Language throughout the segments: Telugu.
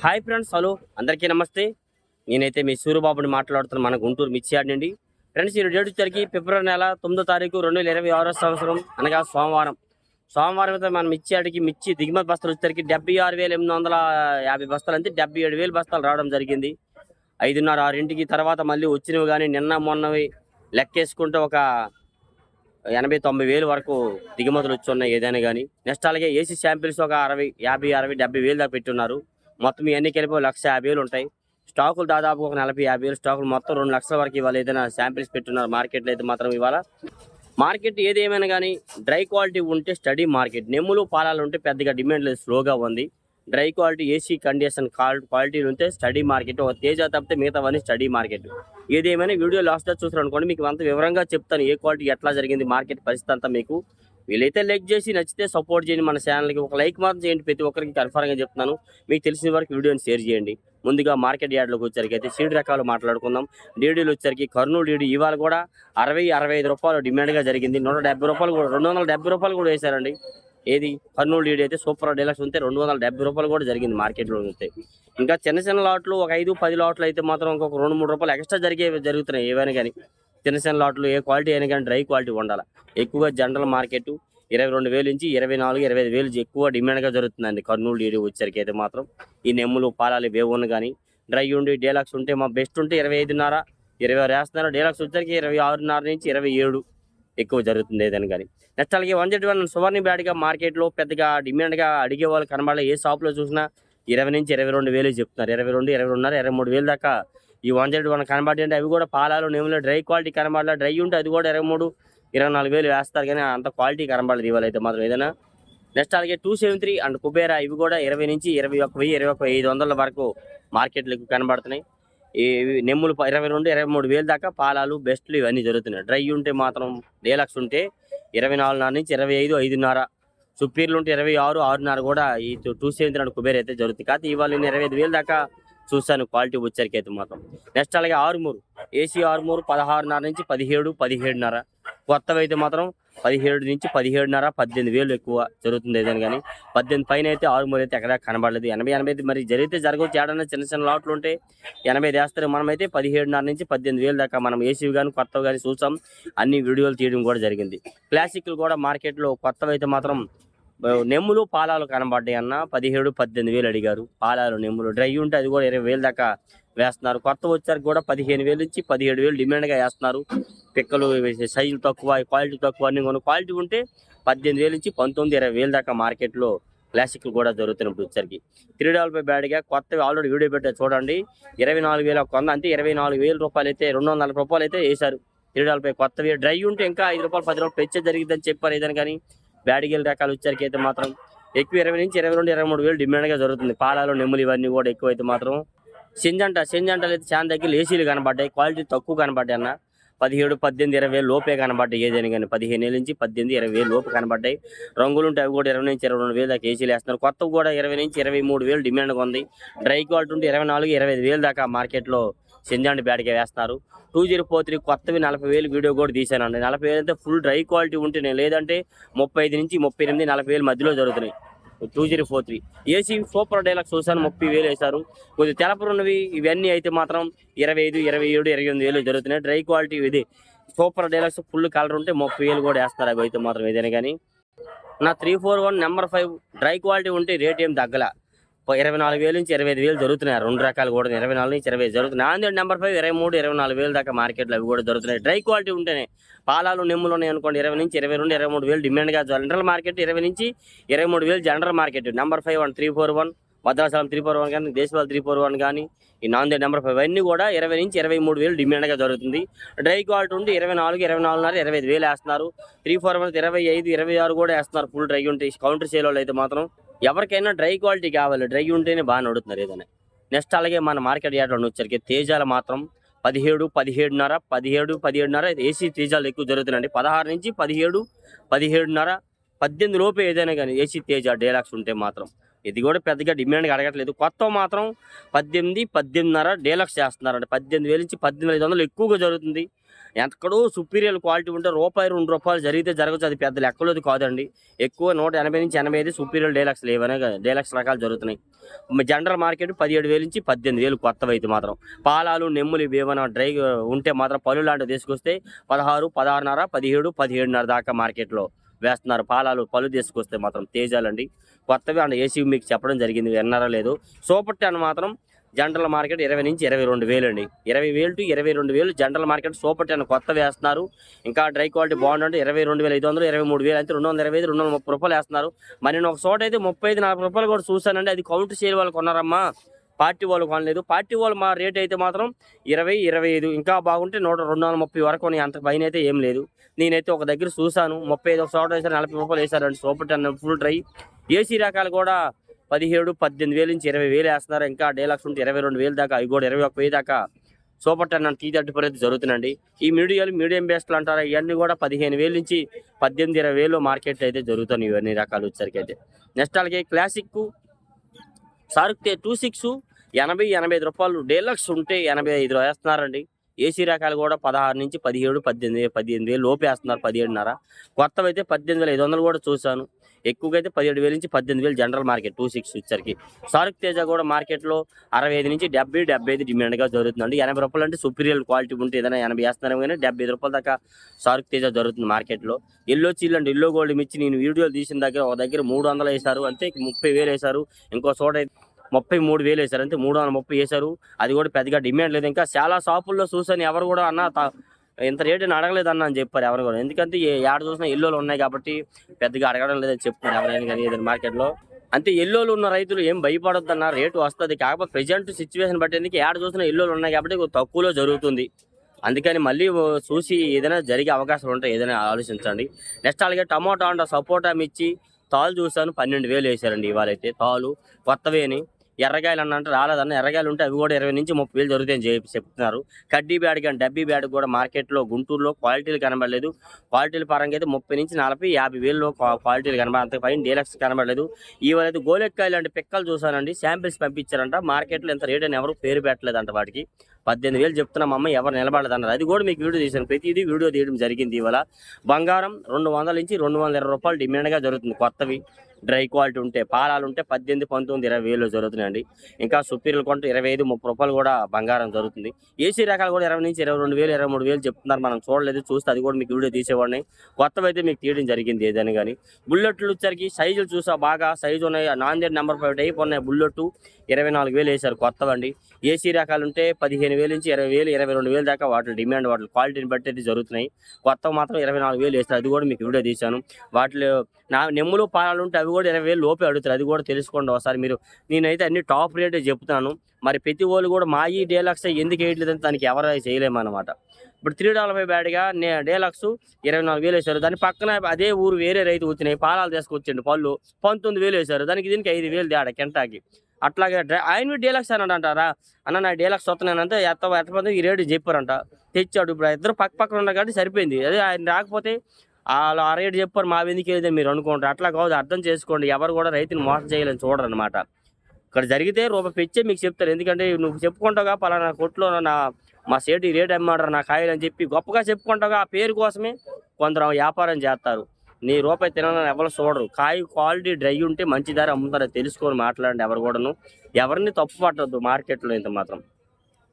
హాయ్ ఫ్రెండ్స్, హలో అందరికీ నమస్తే. నేనైతే మీ సూర్యబాబుని మాట్లాడుతున్నాను, మన గుంటూరు మిర్చి యార్డ్ నుండి. ఫ్రెండ్స్, ఈ డేట్ వచ్చరికి ఫిబ్రవరి నెల 9వ తారీఖు 2026 సంవత్సరం, అనగా సోమవారం. సోమవారం అయితే మన మిర్చి యార్డ్కి మిర్చి దిగుమతి బస్తాలు వచ్చరికి 76,850 బస్తాలు, అంటే 77,000 బస్తాలు రావడం జరిగింది. 5:30, 6ంటికి తర్వాత మళ్ళీ వచ్చినవి కానీ నిన్న మొన్నవి లెక్కేసుకుంటే ఒక 80,000, 90,000 వరకు దిగుమతులు వచ్చి ఉన్నాయి ఏదైనా కానీ. నెక్స్ట్ అలాగే ఏసీ శాంపిల్స్ ఒక 60, 50, 60, 70,000 దాకా పెట్టున్నారు. మొత్తం ఇవన్నీ కలిపి 1,50,000 ఉంటాయి. స్టాకులు దాదాపు ఒక 40, 50,000 స్టాకులు, మొత్తం 2 లక్షల వరకు ఇవాళ ఏదైనా శాంపిల్స్ పెట్టున్నారు మార్కెట్లో అయితే మాత్రం. ఇవాళ మార్కెట్ ఏదేమైనా కానీ డ్రై క్వాలిటీ ఉంటే స్టడీ మార్కెట్. నెమ్ములు పాలాలు ఉంటే పెద్దగా డిమాండ్ లేదు, స్లోగా ఉంది. డ్రై క్వాలిటీ ఏసీ కండిషన్ క్వాలిటీలు ఉంటే స్టడీ మార్కెట్. ఒక తేజ తప్పితే మిగతావన్నీ స్టడీ మార్కెట్. ఏదేమైనా వీడియో లాస్ట్లో చూసారు అనుకోండి, మీకు అంత వివరంగా చెప్తాను ఏ క్వాలిటీ ఎట్లా జరిగింది మార్కెట్ పరిస్థితి అంతా. మీకు వీలైతే లైక్ చేసి నచ్చితే సపోర్ట్ చేయండి, మన ఛానల్కి ఒక లైక్ మాత్రం చేయండి. ప్రతి ఒక్కరికి కన్ఫర్మ్గా చెప్తున్నాను, మీకు తెలిసిన వరకు వీడియోని షేర్ చేయండి. ముందుగా మార్కెట్ యార్డ్లోకి వచ్చరికి అయితే సీడ్ రకాలు మాట్లాడుకుందాం. డీడీలు వచ్చరికి కర్నూలు డీడీ ఇవాళ కూడా 60, 65 రూపాయలు డిమాండ్గా జరిగింది. 170 రూపాయలు కూడా, 270 రూపాయలు కూడా వేశారండి. ఏది కర్నూలు డీడీ అయితే సూపర్ డీలక్స్ ఉంటే 270 రూపాయలు కూడా జరిగింది మార్కెట్లో ఉంటే. ఇంకా చిన్న చిన్న లాట్లు ఒక 5, 10 లాట్లు అయితే మాత్రం ఇంకొక 2, 3 రూపాయలు ఎక్స్ట్రా జరుగుతున్నాయి ఏవైనా కానీ. చిన్న చిన్న లాట్లు ఏ క్వాలిటీ అయినా కానీ డ్రై క్వాలిటీ ఉండాలి. ఎక్కువగా జనరల్ మార్కెట్ 22,000 నుంచి 24, 25,000 ఎక్కువ డిమాండ్గా జరుగుతుందండి కర్నూలు డీడీ వచ్చరికి అయితే మాత్రం. ఈ నెమ్ములు పాలాలు వేవును కానీ డ్రై ఉండి డీలక్స్ ఉంటే మా బెస్ట్ ఉంటే 25.5, 26 వేస్తున్నారు. డీలక్స్ వచ్చరికి 26.5 నుంచి 27 ఎక్కువ జరుగుతుంది ఏదైనా కానీ. నెక్స్ట్ అలాగే 101 సువర్ణ బ్యాడ్గా మార్కెట్లో పెద్దగా డిమాండ్గా అడిగే వాళ్ళు కనబడాలి. ఏ షాప్లో చూసినా 20 నుంచి 22,000 చెప్తున్నారు. 22, 22.5, 23,000 దాకా ఈ 101 కనబడి. అంటే అవి కూడా పాలాలు నెమ్ములు డ్రై క్వాలిటీ కనబడాలి. డ్రై ఉంటే అది కూడా 23, 24,000 వేస్తారు, కానీ అంత క్వాలిటీ కనబడదు ఇవాళ అయితే మాత్రం ఏదైనా. నెక్స్ట్ అలాగే 273 అండ్ కుబేరా ఇవి కూడా 20 నుంచి 21,000, 21,500 వరకు మార్కెట్లు ఎక్కువ కనబడుతున్నాయి. ఈ నెమ్ములు 22, 23,000 దాకా పాలాలు బెస్ట్లు ఇవన్నీ జరుగుతున్నాయి. డ్రై ఉంటే మాత్రం డీలక్స్ ఉంటే 24.5 నుంచి 25, 5.5. సుపీర్లు ఉంటే 26, 6.5 కూడా ఈ 273 అండ్ కుబేరా అయితే జరుగుతుంది. కాకపోతే ఇవాళ నేను 25,000 దాకా చూశాను క్వాలిటీ వచ్చరికి అయితే మాత్రం. నెక్స్ట్ అలాగే ఆరుమూరు ఏసీ ఆరుమూరు 16.5 నుంచి 17, 17.5. కొత్తవి అయితే మాత్రం 17 నుంచి 17.5, 18,000 ఎక్కువ జరుగుతుంది ఏదైనా కానీ. 18 పైన అయితే ఆరుమూరు అయితే ఎక్కడ కనబడలేదు. 80, 80 మరి జరిగితే జరగవచ్చు. ఏడన్నా చిన్న చిన్న లాట్లు ఉంటే 80 వేస్తారు. మనమైతే 17.5 నుంచి 18,000 దాకా మనం ఏసీవి కానీ కొత్తవి కానీ చూసాం. అన్ని వీడియోలు తీయడం కూడా జరిగింది. క్లాసిక్లు కూడా మార్కెట్లో కొత్తవి అయితే మాత్రం నెమ్ములు పాలాలు కనబడ్డాయి అన్న 17, 18,000 అడిగారు. పాలాలు నెమ్ములు డ్రై ఉంటే అది కూడా 20,000 దాకా వేస్తున్నారు. కొత్త వచ్చారు కూడా 15,000 నుంచి 17,000 డిమాండ్గా వేస్తున్నారు. పిక్కలు సైజు తక్కువ, క్వాలిటీ తక్కువ అన్ని కొన్ని క్వాలిటీ ఉంటే 18,000 నుంచి 19, 20,000 దాకా మార్కెట్లో క్లాసిక్లు కూడా జరుగుతున్నప్పుడు వచ్చరికి. 3 బ్యాడ్గా కొత్తవి ఆల్రెడీ వీడియో పెట్టారు చూడండి. 24,000 కొంద, అంటే 24,000 రూపాయలు అయితే 240 రూపాయలు అయితే వేశారు. 3 కొత్తవి డ్రై ఉంటే ఇంకా 5 రూపాయలు, 10 రూపాయలు పెంచే జరిగిందని చెప్పారు ఏదైనా కానీ. బ్యాడిగేల రకాలు వచ్చరికి అయితే మాత్రం ఎక్కువ 20 నుంచి 22, 23,000 డిమాండ్గా జరుగుతుంది. పాలాలు నెమ్ములు ఇవన్నీ కూడా ఎక్కువ అయితే మాత్రం. సెంజంటలు అయితే చాలా దగ్గర ఏసీలు కనబడ్డాయి, క్వాలిటీ తక్కువ కనబడ్డాయి అన్న. 17, 18, 20,000 లోపే కనబడ్డాయి ఏదైనా కానీ. 15,000 నుంచి 18, 20,000 లోపు కనబడ్డాయి. రంగులు ఉంటే అవి కూడా 20 నుంచి 22,000 దాకా ఏసీలు వేస్తున్నారు. కొత్తవి కూడా 20 నుంచి 23,000 డిమాండ్గా ఉంది. డ్రై క్వాలిటీ ఉంటే 24, 25,000 దాకా మార్కెట్లో సెంజాంటి బ్యాడ్గా వేస్తున్నారు. 2043 కొత్తవి 40,000 వీడియో కూడా తీశానండి. 40,000 అయితే ఫుల్ డ్రై క్వాలిటీ ఉంటేనే, లేదంటే 35 నుంచి 38, 40,000 మధ్యలో జరుగుతున్నాయి. 2043 ఏసీ సూపర్ డైలాక్స్ చూసాను, 30,000 వేశారు. కొద్దిగా తెలపరున్నవి ఇవన్నీ అయితే మాత్రం 25, 27, 28,000 జరుగుతున్నాయి. డ్రై క్వాలిటీ ఇది సూపర్ డైలాక్స్ ఫుల్ కలర్ ఉంటే 30,000 కూడా వేస్తారు అవి అయితే మాత్రం ఏదైనా కానీ. నా 341 నెంబర్ 5 డ్రై క్వాలిటీ ఉంటే రేట్ ఏం తగ్గల. 24,000 నుంచి 25,000 జరుగుతున్నాయి. 2 రకాలు కూడా 24 నుంచి 25 జరుగుతున్నాయి. నాందేడ్ నెంబర్ 5 23, 24,000 దాకా మార్కెట్లో అవి కూడా జరుగుతున్నాయి. డ్రై క్వాలిటీ ఉంటేనే. పాలాలు నెమ్ములు ఉన్నాయి అనుకోండి 20 నుంచి 22, 23,000 డిమాండ్గా. జనరల్ మార్కెట్ 20 నుంచి 23,000 general market. Number 5 and 341 Bhadrachalam 341 కానీ, దేశవాళ 341 కానీ, ఈ నాందేడ్ నెంబర్ 5 అన్నీ కూడా 20 నుంచి 23,000 డిమాండ్గా జరుగుతుంది. డ్రై క్వాలిటీ ఉంటే 24, 24.5, 25,000 వేస్తున్నారు. 341 25, 26 కూడా వేస్తున్నారు ఫుల్ డ్రై ఉంటే. కౌంటర్ సేల్ వాళ్ళు అయితే మాత్రం ఎవరికైనా డ్రై క్వాలిటీ కావాలి, డ్రై ఉంటేనే బాగా నడుతున్నారు ఏదైనా. నెక్స్ట్ అలాగే మన మార్కెట్ యార్డ్లో వచ్చరికి తేజాలు మాత్రం 17, 17.5, 17, 17.5 ఏసీ తేజాలు ఎక్కువ జరుగుతున్నాయండి. 16 నుంచి 17, 17.5, 18 లోపే ఏదైనా కానీ ఏసీ తేజ డీలక్స్ ఉంటే మాత్రం. ఇది కూడా పెద్దగా డిమాండ్గా అడగట్లేదు. కొత్త మాత్రం 18, 18.5 డీలక్స్ చేస్తున్నారండి. 18,000 నుంచి 18,500 ఎక్కువగా జరుగుతుంది. ఎక్కడో సుపీరియర్ క్వాలిటీ ఉంటే రూపాయి 2 రూపాయలు జరిగితే జరగచ్చు, అది పెద్ద లెక్కలోది కాదండి. ఎక్కువ 180 నుంచి 85 సుపీరియర్ డీలక్స్ లేవనే డీలక్స్ రకాలు జరుగుతున్నాయి. జనరల్ మార్కెట్ 17,000 నుంచి 18,000 కొత్తవి అయితే మాత్రం. పాలాలు నెమ్ములు ఇవి ఏమైనా డ్రై ఉంటే మాత్రం పళ్ళు లాంటివి తీసుకొస్తే 16, 16.5, 17, 17.5 దాకా మార్కెట్లో వేస్తున్నారు. పళ్ళు తీసుకొస్తే మాత్రం తేజాలండి కొత్తవి. అండ్ ఏసీ మీకు చెప్పడం జరిగింది, విన్నారా లేదు. సూపర్ 10 మాత్రం జనరల్ మార్కెట్ 20 నుంచి 22,000 అండి. 20,000 to 22,000 జనరల్ మార్కెట్ సూపర్ 10 కొత్త వేస్తున్నారు. ఇంకా డ్రై క్వాలిటీ బాగుందంటే 22,500, 23,000 అంటే 225, 230 రూపాయలు వేస్తున్నారు. మరి నేను ఒక చోట అయితే 35, 40 రూపాయలు కూడా చూశానండి. అది కౌంటర్ సేల్ వాళ్ళు కొన్నారమ్మా, పార్టీ వాళ్ళు కొనలేదు. పార్టీ వాళ్ళు మా రేట్ అయితే మాత్రం 20, 25 ఇంకా బాగుంటే 230 వరకు ఉన్నాయి. అంత పైన అయితే ఏం లేదు. నేనైతే ఒక దగ్గర చూశాను 35 ఒక చోట వేసారు, 40 రూపాయలు వేసారండి. Super 10 full dry. ఏసీ రకాలు కూడా 17, 18,000 నుంచి 20,000 వేస్తున్నారు. ఇంకా డీలక్స్ ఉంటే 22,000 దాకా, అవి కూడా 21,000 దాకా సూపర్ 10 T34 అయితే జరుగుతుందండి. ఈ మీడియం బెస్ట్లు అంటారా, ఇవన్నీ కూడా 15,000 నుంచి 18, 20,000 మార్కెట్ అయితే జరుగుతాయి ఇవన్నీ రకాలు వచ్చేసరికి అయితే. నెక్స్ట్ అలాగే క్లాసిక్ సార్క్ 26 80, 85 రూపాయలు. డీలక్స్ ఉంటే 85 వేస్తున్నారండి. ఏసీ రకాలు కూడా 16 నుంచి 17, 18,000 లోపు వేస్తున్నారు, 17.5. కొత్తవి అయితే 18,500 కూడా చూశాను. ఎక్కువగా అయితే 17,000 నుంచి 18,000 జనరల్ మార్కెట్ 26 వచ్చరికి. సార్క్ తేజ కూడా మార్కెట్లో 65 నుంచి 70, 75 డిమాండ్గా జరుగుతుందండి. 80 రూపాయలు అంటే సుపీరియర్ క్వాలిటీ ఉంటే ఏదైనా 80 వేస్తున్నారు, కానీ 75 రూపాయల దాకా సార్క్ తేజ జరుగుతుంది మార్కెట్లో. ఎల్లో చీల్ అండ్ ఎల్లో గోల్డ్ మిర్చి నేను వీడియోలు తీసిన దగ్గర ఒక దగ్గర 300 వేశారు, అంతే 30,000 వేశారు. ఇంకో చోట 33,000 వేశారు, అంతే 330 వేశారు. అది కూడా పెద్దగా డిమాండ్ లేదు. ఇంకా చాలా షాపుల్లో చూసాను, ఎవరు కూడా ఇంత రేటు అని అడగలేదన్న అని చెప్పారు ఎవరు కూడా. ఎందుకంటే ఏడ చూసినా ఎల్లోలు ఉన్నాయి కాబట్టి పెద్దగా అడగడం లేదని చెప్తున్నారు ఎవరైనా కానీ ఏదైనా మార్కెట్లో. అంతే ఎల్లోలు ఉన్న రైతులు ఏం భయపడొద్దన్న, రేటు వస్తుంది. కాకపోతే ప్రజెంట్ సిచ్యువేషన్ బట్టి ఎందుకు ఏడ చూసినా ఎల్లోలు ఉన్నాయి కాబట్టి తక్కువలో జరుగుతుంది. అందుకని మళ్ళీ చూసి ఏదైనా జరిగే అవకాశాలు ఉంటాయి, ఏదైనా ఆలోచించండి. నెక్స్ట్ అలాగే టమాటో అండ్ సపోటా మిర్చి తాలు చూసాను 12,000 వేశారండి ఇవాళైతే. తాలు కొత్తవేని. ఎర్రగాయలు అంటే రాలేదన్న, ఎర్రగాయలు ఉంటే అవి కూడా 20 నుంచి 30,000 జరుగుతాయని చెప్తున్నారు. కడ్డీ బ్యాడ్ కానీ డబ్బీ బ్యాడ్ కూడా మార్కెట్లో గుంటూరులో క్వాలిటీలు కనబడలేదు. క్వాలిటీల పరంగా అయితే 30 నుంచి 40, 50,000 క్వాలిటీలు కనబడి, అంత పైన డీలక్స్ కనబడలేదు. ఇవాళైతే గోలెక్కాయలు అంటే పిక్కలు చూసానండి, శాంపిల్స్ పంపించారంట. మార్కెట్లో ఎంత రేట్ అని ఎవరు పేరు పెట్టలేదంట వాటికి. 18,000 చెప్తున్నామమ్మ, ఎవరు నిలబడదన్నారు. అది కూడా మీకు వీడియో తీశాను, ప్రతిదీ వీడియో తీయడం జరిగింది. ఇవాళ బంగారం 200 నుంచి 220 రూపాయలు డిమాండ్గా జరుగుతుంది. కొత్తవి డ్రై క్వాలిటీ ఉంటే పాలాలు ఉంటే 18, 19, 20,000 జరుగుతున్నాయండి. ఇంకా సుపీరియర్ కొంటే 25, 30 రూపాయలు కూడా బంగారం జరుగుతుంది. ఏసీ రకాలు కూడా 20 నుంచి 22,000, 23,000 చెప్తున్నారు. మనం చూడలేదు, చూస్తే అది కూడా మీకు వీడియో తీసేవాడిని. కొత్తవి అయితే మీకు తీయడం జరిగింది ఏదైనా కానీ. బుల్లెట్లు వచ్చరికి సైజులు చూసా, బాగా సైజు ఉన్నాయి. నాందేడ్ నెంబర్ 5 టైప్ ఉన్నాయి. బుల్లెట్ 24,000 వేశారు కొత్తవండి. ఏసీ రకాలు ఉంటే 15,000 నుంచి 20,000, 22,000 దాకా వాటి డిమాండ్, వాటి క్వాలిటీని బట్టి అయితే జరుగుతున్నాయి. కొత్తవి మాత్రం 24,000 వేస్తారు, అది కూడా మీకు వీడియో తీశాను. వాటిలో నెమ్ములు పాలాలు ఉంటే అవి కూడా 20,000 లోపే అడుగుతారు, అది కూడా తెలుసుకోండి ఒకసారి మీరు. నేనైతే అన్ని టాప్ రేటే చెప్తున్నాను. మరి ప్రతి వాళ్ళు కూడా మాయి డీలక్స్ ఎందుకు వేయట్లేదంటే దానికి ఎవరు చేయలేమన్నమాట. ఇప్పుడు $3 బ్యాడ్గా డీలక్స్ 24,000 వేశారు. దాని పక్కన అదే ఊరు వేరే రైతు వచ్చినాయి, పాలాలు తీసుకొచ్చిండు పళ్ళు 19,000 వేశారు. దీనికి 5,000 తేడా కెంటాకి. అట్లాగే ఆయన డీలక్స్ అని అంటారా అన్న, నా డీలక్స్ వస్తున్నానంటే ఎత్తపోతే ఈ రేటు చెప్పారంట, తెచ్చాడు. ఇప్పుడు ఇద్దరు పక్కన ఉన్నారు కాబట్టి సరిపోయింది. అదే ఆయన రాకపోతే వాళ్ళు ఆ రేటు చెప్పారు, మా ఎందుకు వెళ్ళేదే మీరు అనుకుంటారు. అట్లా కాదు, అర్థం చేసుకోండి. ఎవరు కూడా రైతుని మోసం చేయాలని చూడరు అనమాట. ఇక్కడ జరిగితే రూపాయి పెంచే మీకు చెప్తారు. ఎందుకంటే నువ్వు చెప్పుకుంటావుగా పలానా కొట్లో మా సేటు ఈ రేటు అమ్మాడరు నా కాయలు అని చెప్పి గొప్పగా చెప్పుకుంటావుగా, ఆ పేరు కోసమే కొందరు వ్యాపారం చేస్తారు. నీ రూపాయి తినాలని ఎవరు చూడరు. కాయ క్వాలిటీ డ్రై ఉంటే మంచి ధర అమ్ముతారు, తెలుసుకొని మాట్లాడండి. ఎవరు కూడాను ఎవరిని తప్పు పట్టద్దు మార్కెట్లో. ఇంత మాత్రం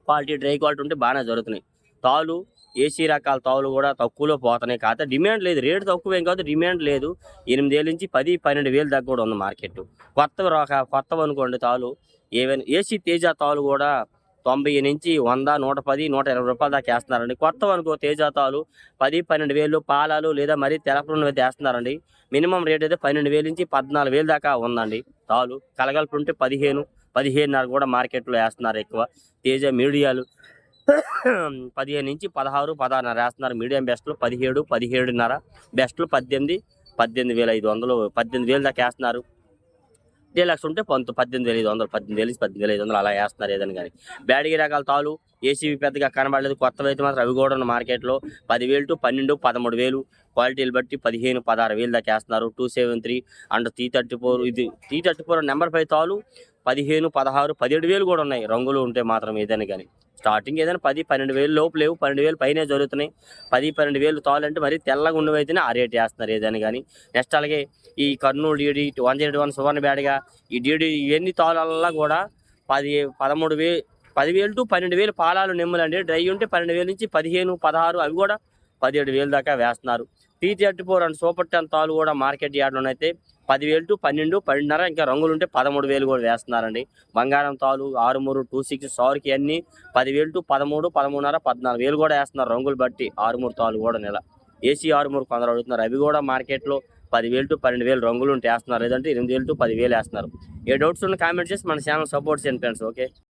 క్వాలిటీ డ్రై క్వాలిటీ ఉంటే బాగానే జరుగుతున్నాయి. తాలు ఏసీ రకాల తావులు కూడా తక్కువలో పోతున్నాయి. కాకపోతే డిమాండ్ లేదు, రేటు తక్కువేం కాదు, డిమాండ్ లేదు. 8,000 నుంచి 10, 12,000 దాకా కూడా ఉంది మార్కెట్. కొత్తవి అనుకోండి తాలు ఏవైనా. ఏసీ తేజ తాలు కూడా 90 నుంచి 100, 110, 120 రూపాయల దాకా వేస్తున్నారండి. కొత్తవి అనుకో తేజ తాలు 10, 12,000 పాలాలు లేదా మరీ తెలపడం అయితే వేస్తున్నారండి. మినిమం రేట్ అయితే 12,000 నుంచి 14,000 దాకా ఉందండి. తాలు కలగలుపు ఉంటే 15, 15.5 కూడా మార్కెట్లో వేస్తున్నారు ఎక్కువ. తేజ మీడియాలు 15 నుంచి 16, 16.5 వేస్తున్నారు. మీడియం బెస్ట్లు 17, 17.5. బెస్ట్లు 18, 18,500, 18,000 దాకా వేస్తున్నారు. డీలక్స్ ఉంటే 18,500, 18,000 నుంచి 18,500 అలా వేస్తున్నారు ఏదైనా కానీ. బ్యాడిగి రకాల తాలు ఏసీవి పెద్దగా కనబడలేదు. కొత్తవి అయితే మాత్రం అవి కూడా ఉన్న మార్కెట్లో 10,000 to 12, 13,000 క్వాలిటీలు బట్టి 15, 16,000 దాకా వేస్తున్నారు. 273 అండ్ T34. ఇది T34 నెంబర్ 5 తాలు 15, 16, 17,000 కూడా ఉన్నాయి రంగులు ఉంటే మాత్రం ఏదైనా కానీ. స్టార్టింగ్ ఏదైనా 10-12 వేలు లోపు లేవు, 12,000 పైనే జరుగుతున్నాయి. 10-12 వేలు తాళ్ళు అంటే మరి తెల్లగా ఉన్నవైతేనే ఆ రేట్ వేస్తున్నారు ఏదైనా కానీ. నెక్స్ట్ అలాగే ఈ కర్నూలు డీడీ 101 సువర్ణ బేడగా ఈ డీడీ ఇవన్నీ తాళ్ళల్లా కూడా 13,000 10,000 to 12,000 పాలాలు నెమ్మలండి. డ్రై ఉంటే 12,000 నుంచి 15, 16 అవి కూడా 17,000 దాకా వేస్తున్నారు. T34 అండ్ సూపర్ 10 తాళ్ళు కూడా మార్కెట్ యార్డ్లోనైతే 10,000 to 12, 12.5 ఇంకా రంగులు ఉంటే 13,000 కూడా వేస్తున్నారండి. బంగారం తాలు 6-3, 26 సార్కి అన్ని 10,000 to 13, 13.5, 14,000 కూడా వేస్తున్నారు రంగులు బట్టి. 6-3 తాలు కూడా నెల ఏసీ 6-3 కొందరు అడుగుతున్నారు. అవి కూడా మార్కెట్లో 10,000 to 12,000 రంగులు ఉంటే వేస్తున్నారు, లేదంటే 8,000 to 10,000 వేస్తున్నారు. ఏ డౌట్స్ ఉన్న కామెంట్ చేసి మన ఛానల్ సపోర్ట్ చేయండి ఫ్రెండ్స్. ఓకే.